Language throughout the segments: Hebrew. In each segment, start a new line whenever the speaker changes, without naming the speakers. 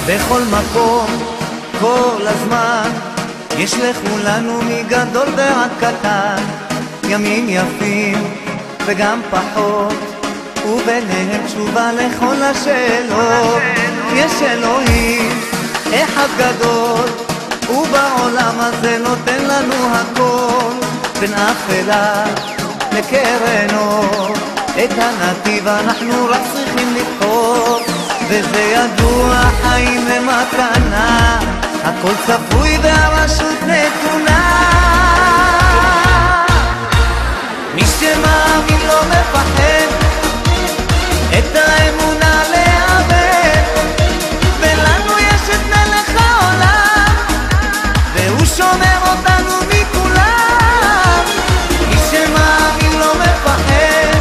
בכל מקום, כל הזמן, יש לכולנו מגדול ועד קטן, ימים יפים וגם פחות, וביניהם תשובה לכל השאלות. יש אלוהים אחד גדול, ובעולם הזה נותן לנו הכל, בין אפלה לקרן אור, את הנתיב אנחנו רק צריכים לבחור, וזה ידוע, חיים ומתנה, הכל צפוי והרשות נתונה. מי שמאמין לא מפחד, את האמונה לאבד, ולנו יש את מלך העולם, והוא שומר אותנו מכולם. מי שמאמין לא מפחד,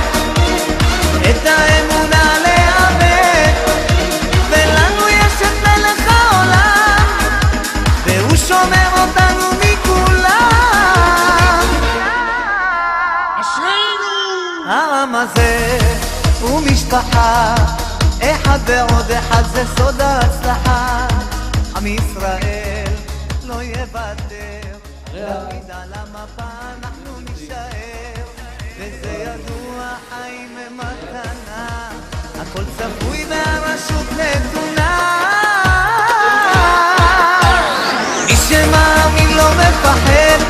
את האמונה לאבד, ולנו יש את מלך העולם, והוא שומר אותנו מכולם.
אשרינו!
העם הזה הוא משפחה, אחד ועוד אחד זה סוד ההצלחה. עם ישראל לא יוותר, תמיד על המפה אנחנו נשאר, וזה ידוע, חיים ומתנה, הכל צפוי והרשות נתונה. מי שמאמין לא מפחד,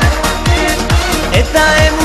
את האמת